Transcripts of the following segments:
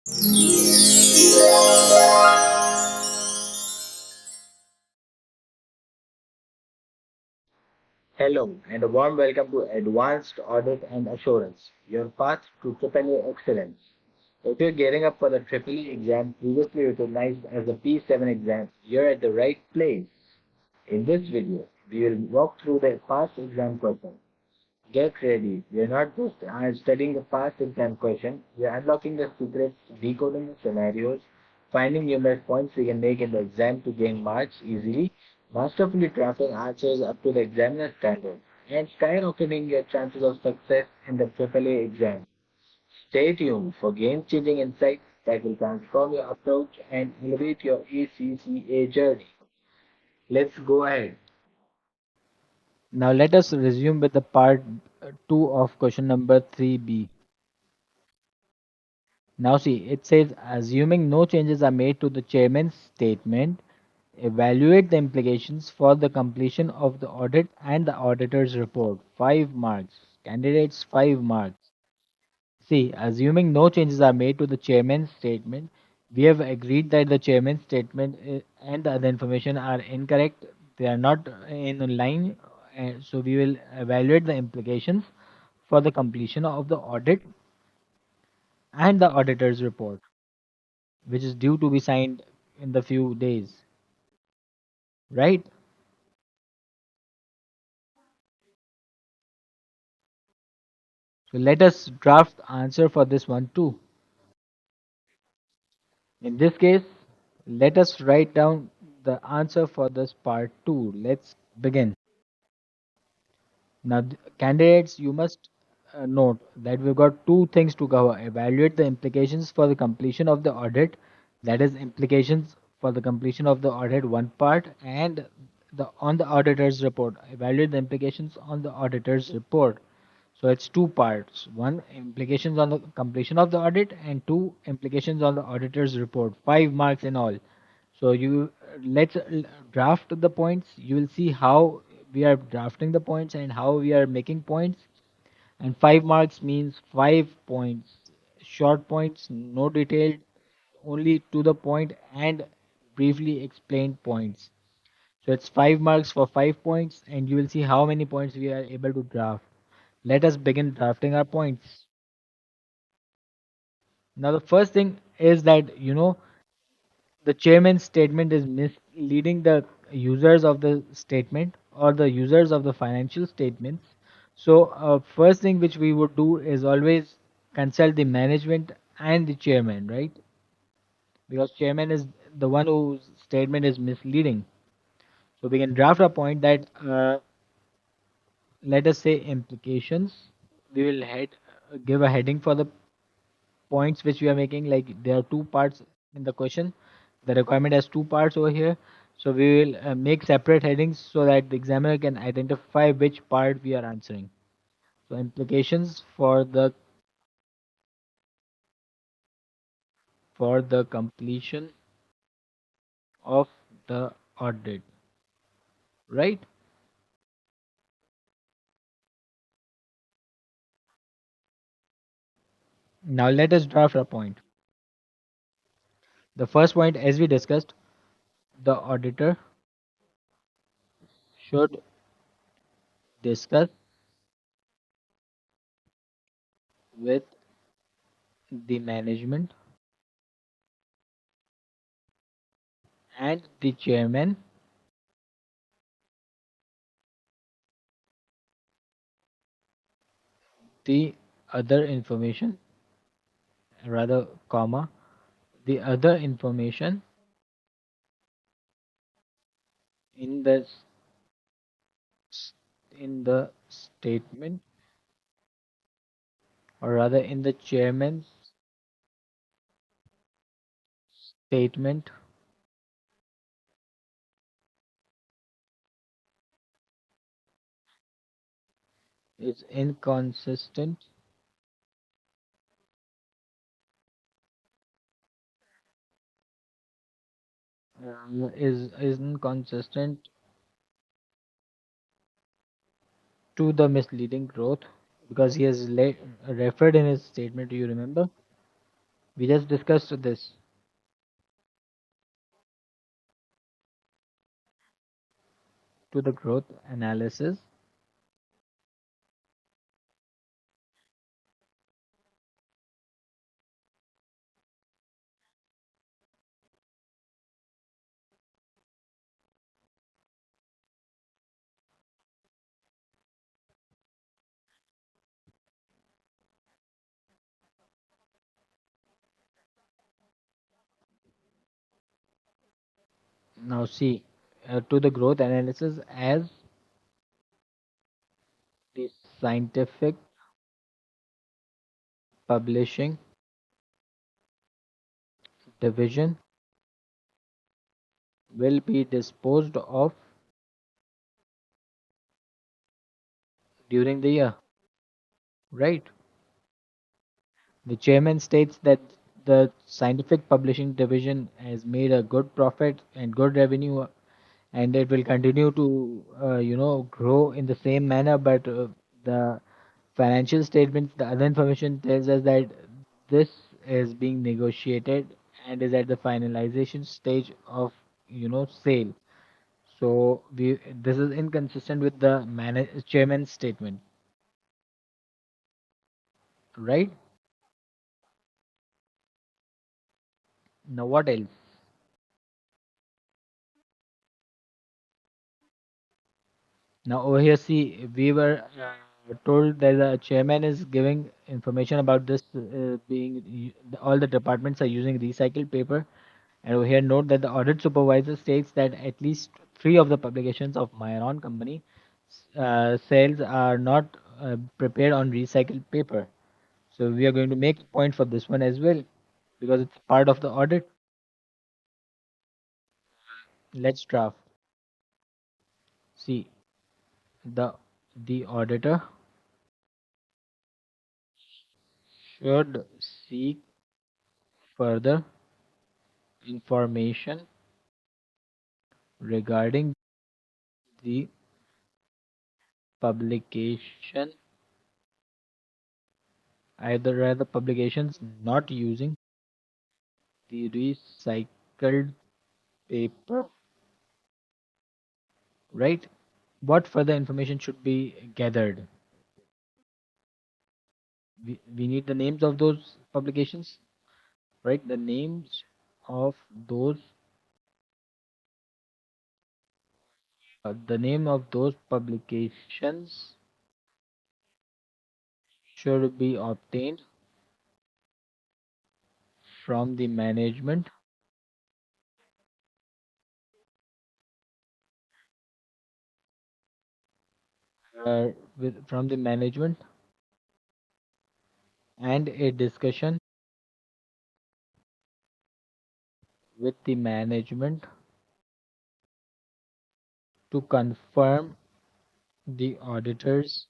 Hello, and a warm welcome to Advanced Audit and Assurance, your path to AAA excellence. If you're gearing up for the AAA exam previously recognized as the P7 exam, you're at the right place. In this video, we will walk through the past exam questions. Get ready. We are not just studying the past exam question, we are unlocking the secrets, decoding the scenarios, finding numerous points we can make in the exam to gain marks easily, masterfully drafting answers up to the examiner standard, and skyrocketing your chances of success in the AAA exam. Stay tuned for game-changing insights that will transform your approach and elevate your ACCA journey. Let's go ahead. Now let us resume with the part 2 of question number 3b. Now see, it says assuming no changes are made to the chairman's statement, evaluate the implications for the completion of the audit and the auditor's report. 5 marks. Candidates 5 marks. See, assuming no changes are made to the chairman's statement, we have agreed that the chairman's statement and the other information are incorrect. They are not in line. So we will evaluate the implications for the completion of the audit and the auditor's report, which is due to be signed in the few days, right? So let us draft answer for this one too. In this case, let us write down the answer for this part 2. Let's begin. Now, candidates, you must note that we've got two things to cover. Evaluate the implications for the completion of the audit, that is, implications for the completion of the audit, one part, and the on the auditor's report. Evaluate the implications on the auditor's report. So it's two parts. One, implications on the completion of the audit, and two, implications on the auditor's report. 5 marks in all. So you let's draft the points. You will see how we are drafting the points and how we are making points. And 5 marks means 5 points, short points, no detailed, only to the point and briefly explained points. So it's 5 marks for 5 points, and you will see how many points we are able to draft. Let us begin drafting our points. Now, the first thing is that the chairman's statement is misleading the users of the statement or the users of the financial statements. So, first thing which we would do is always consult the management and the chairman, right? Because chairman is the one whose statement is misleading. So we can draft a point that let us say implications. We will give a heading for the points which we are making. Like there are two parts in the question. The requirement has two parts over here. So we will make separate headings so that the examiner can identify which part we are answering. So implications for the completion of the audit, right? Now let us draft a point. The first point, as we discussed, the auditor should discuss with the management and the chairman the other information, rather comma, the other information in in the statement, or rather in the chairman's statement, is inconsistent, is inconsistent to the misleading growth, because he has referred in his statement, do you remember? We just discussed this. To the growth analysis. Now see, to the growth analysis as the scientific publishing division will be disposed of during the year, right? The chairman states that the scientific publishing division has made a good profit and good revenue, and it will continue to, grow in the same manner. But the financial statements, the other information tells us that this is being negotiated and is at the finalization stage of, sale. So this is inconsistent with the chairman's statement, right? Now what else? Now over here, see, we were told that the chairman is giving information about this all the departments are using recycled paper, and over here note that the audit supervisor states that at least three of the publications of Myron company sales are not prepared on recycled paper. So we are going to make a point for this one as well because it's part of the audit. Let's draft. See, the the auditor should seek further information regarding the publication, either rather publications not using the recycled paper, right? What further information should be gathered? We need the names of those publications, right? The names of those, the name of those publications should be obtained from the management, from the management, and a discussion with the management to confirm the auditor's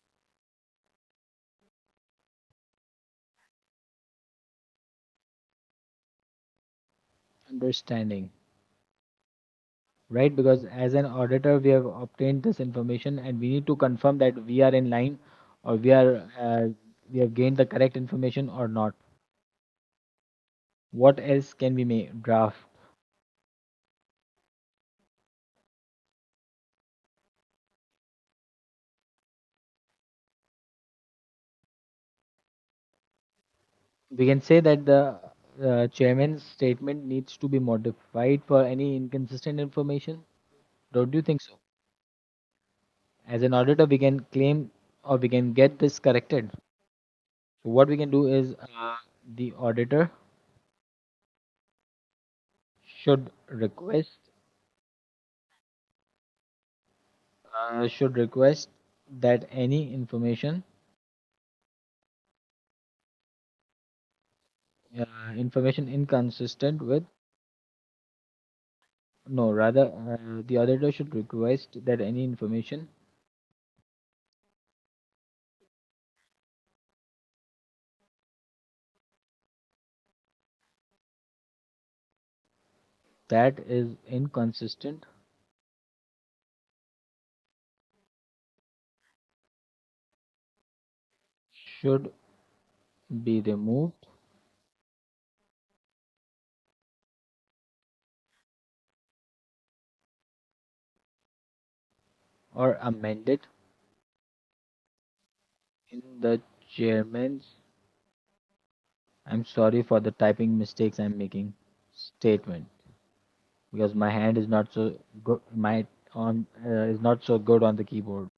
understanding, right? Because as an auditor, we have obtained this information and we need to confirm that we are in line or we have gained the correct information or not. What else can we make? Draft. We can say that the chairman's statement needs to be modified for any inconsistent information. Don't you think so? As an auditor, we can claim or we can get this corrected. So what we can do is the auditor should request that any information inconsistent with no rather the auditor should request that any information that is inconsistent should be removed or amended in the chairman's, I'm sorry for the typing mistakes I'm making, statement, because my hand is not so good, my on is not so good on the keyboard.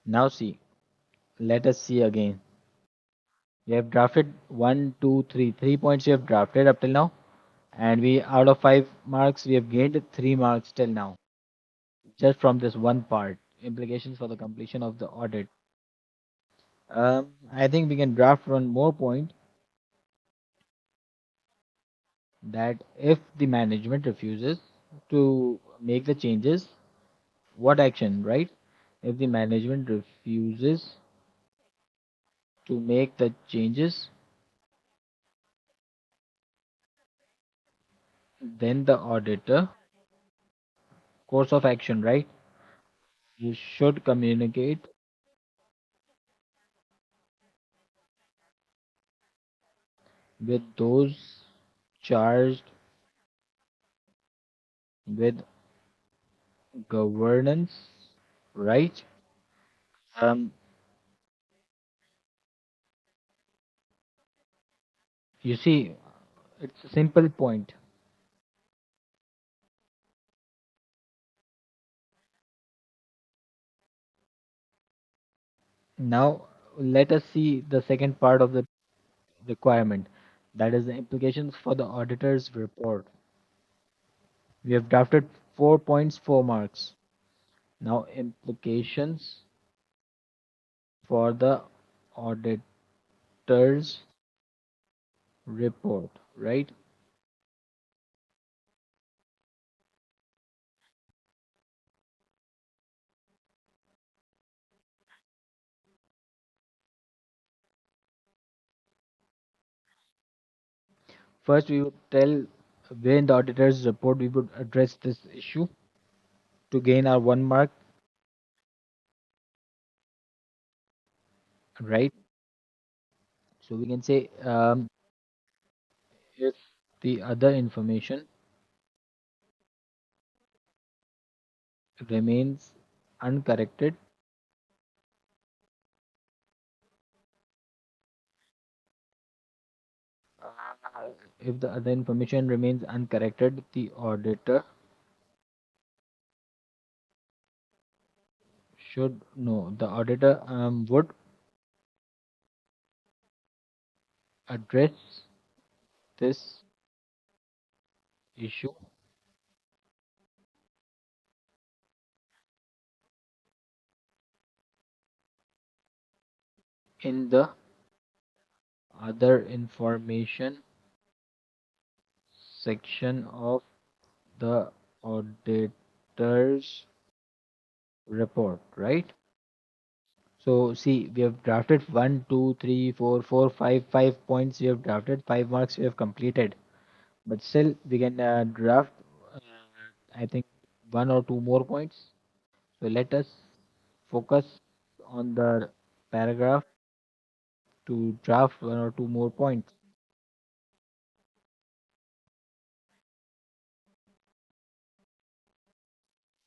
Now see, let us see again. We have drafted one, two, three. 3 points we have drafted up till now, and we out of 5 marks we have gained 3 marks till now, just from this one part. Implications for the completion of the audit. I think we can draft one more point that if the management refuses to make the changes, what action, right? If the management refuses to make the changes, then the auditor, course of action, right? You should communicate with those charged with governance, right? Um, you see, it's a simple point. Now, let us see the second part of the requirement, that is the implications for the auditor's report. We have drafted 4 points, 4 marks. Now, implications for the auditor's report, right? First, we would tell where in the auditor's report we would address this issue to gain our 1 mark, right? So we can say if the other information remains uncorrected, if the other information remains uncorrected, the auditor should know. The auditor would address this issue in the other information section of the auditor's report, right? So see, we have drafted 1, 2, 3, 4, 4, 5 points. We have drafted 5 marks. We have completed, but still we can draft. Uh, I think 1 or 2 more points. So let us focus on the paragraph to draft 1 or 2 more points.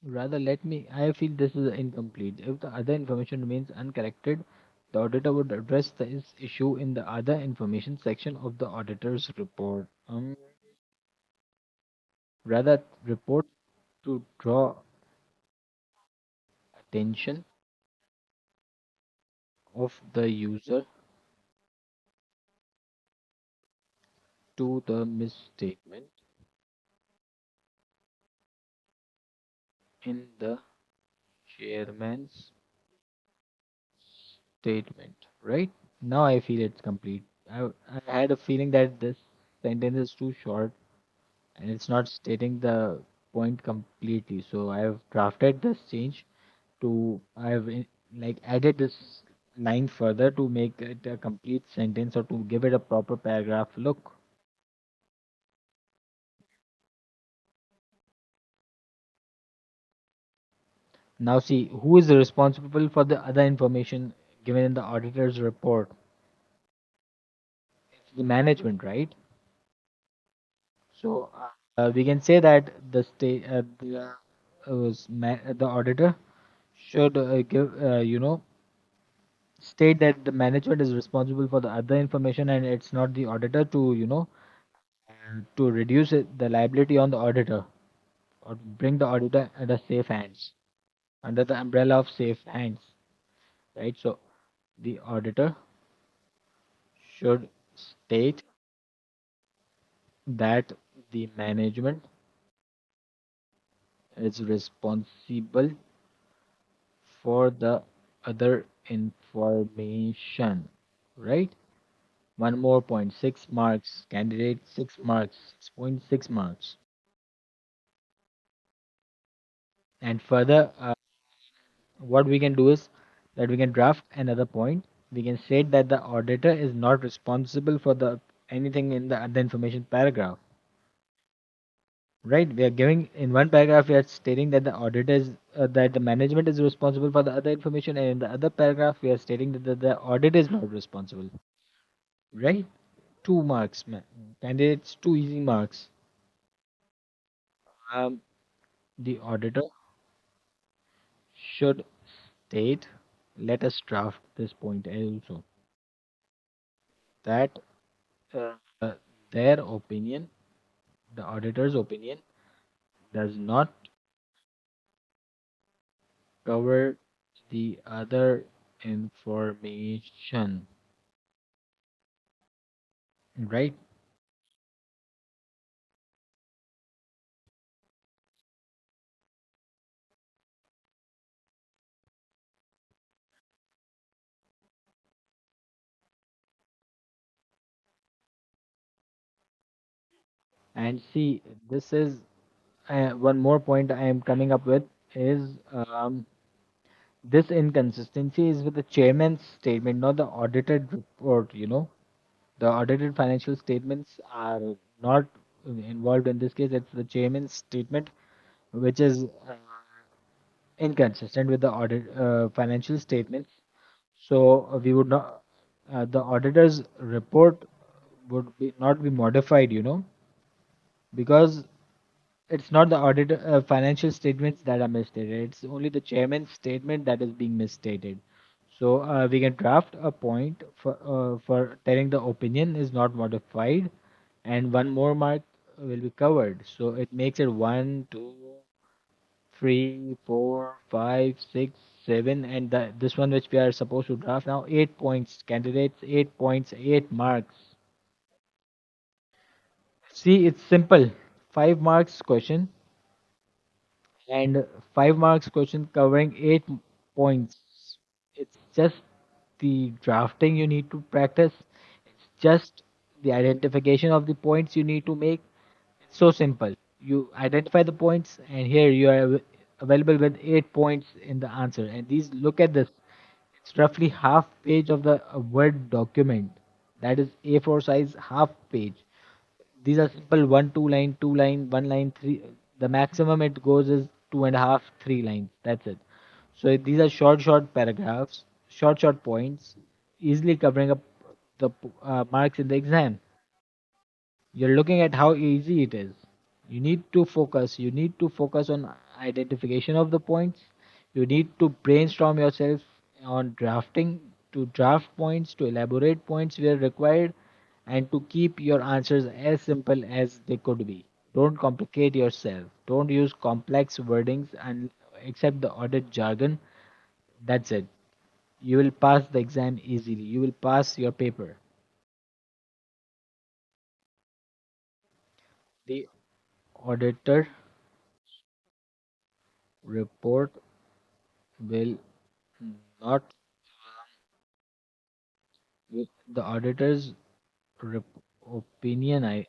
Rather, let me. I feel this is incomplete. If the other information remains uncorrected, the auditor would address this issue in the other information section of the auditor's report. Rather, report to draw attention of the user to the misstatement in the chairman's statement. Right? Now I feel it's complete. I had a feeling that this sentence is too short and it's not stating the point completely. So I have drafted this change to like added this line further to make it a complete sentence or to give it a proper paragraph look. Now see who is responsible for the other information given in the auditor's report. It's the management, right? So we can say that the auditor should state that the management is responsible for the other information and it's not the auditor to to reduce the liability on the auditor or bring the auditor under safe hands, under the umbrella of safe hands, right? So the auditor should state that the management is responsible for the other information, right? One more point, 6 marks, candidate 6 marks, 6.6 marks. And further, what we can do is that we can draft another point. We can state that the auditor is not responsible for the anything in the other information paragraph. Right? We are giving in one paragraph we are stating that the auditor is that the management is responsible for the other information, and in the other paragraph we are stating that the audit is not responsible. Right? 2 marks, man. Candidates 2 easy marks. Um, the auditor should state. Let us draft this point also that uh, uh, their opinion, the auditor's opinion, does not cover the other information. Right? And see, this is one more point I am coming up with is this inconsistency is with the chairman's statement, not the audited report. The audited financial statements are not involved in this case. It's the chairman's statement which is inconsistent with the audit financial statements. So we would not the auditor's report would not be modified, because it's not the audit financial statements that are misstated. It's only the chairman's statement that is being misstated. So we can draft a point for telling the opinion is not modified, and one more mark will be covered. So it makes it 1, 2, 3, 4, 5, 6, 7, and this one which we are supposed to draft now 8 points. Candidates 8 points, 8 marks. See, it's simple. 5 marks question and 5 marks question covering 8 points. It's just the drafting you need to practice. It's just the identification of the points you need to make. It's so simple. You identify the points, and here you are available with 8 points in the answer. And these, look at this. It's roughly half page of the Word document. That is A4 size, half page. These are simple one, two line, one line, three. The maximum it goes is 2.5, 3 lines. That's it. So these are short paragraphs, short points, easily covering up the marks in the exam. You're looking at how easy it is. You need to focus. You need to focus on identification of the points. You need to brainstorm yourself on drafting, to draft points, to elaborate points where required, and to keep your answers as simple as they could be. Don't complicate yourself. Don't use complex wordings and accept the audit jargon. That's it. You will pass the exam easily. You will pass your paper. The auditor report will not with the auditor's opinion. I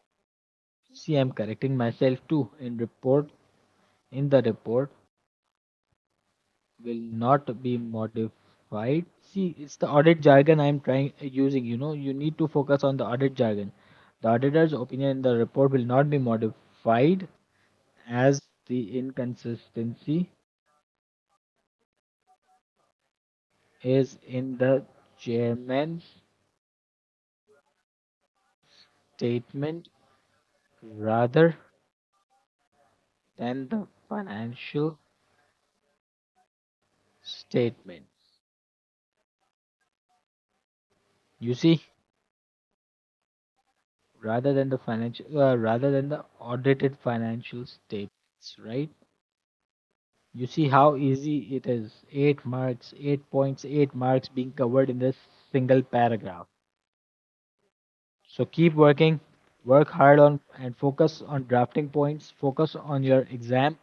see, I'm correcting myself too. In the report will not be modified. See, it's the audit jargon I'm trying using. You need to focus on the audit jargon. The auditor's opinion in the report will not be modified as the inconsistency is in the chairman's statement rather than the financial statement. You see, rather than the audited financial statements, right? You see how easy it is. 8 marks, 8 points, 8 marks being covered in this single paragraph. So keep working, work hard on and focus on drafting points, focus on your exam,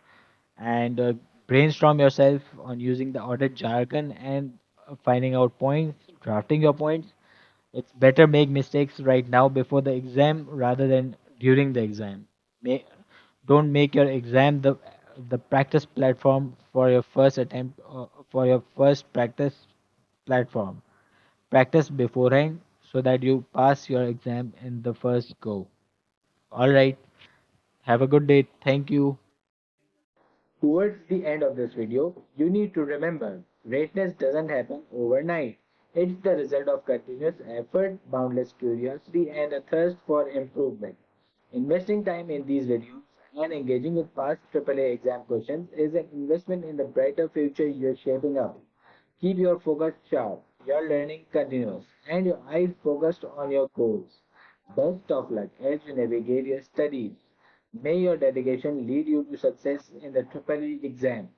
and brainstorm yourself on using the audit jargon and finding out points, drafting your points. It's better make mistakes right now before the exam rather than during the exam. May, don't make your exam the practice platform for your first attempt for your first practice platform. Practice beforehand so that you pass your exam in the first go. All right. Have a good day. Thank you. Towards the end of this video, you need to remember greatness doesn't happen overnight. It's the result of continuous effort, boundless curiosity, and a thirst for improvement. Investing time in these videos and engaging with past AAA exam questions is an investment in the brighter future you're shaping up. Keep your focus sharp, your learning continuous, and your eyes focused on your goals. Best of luck as you navigate your studies. May your dedication lead you to success in the AAA exam.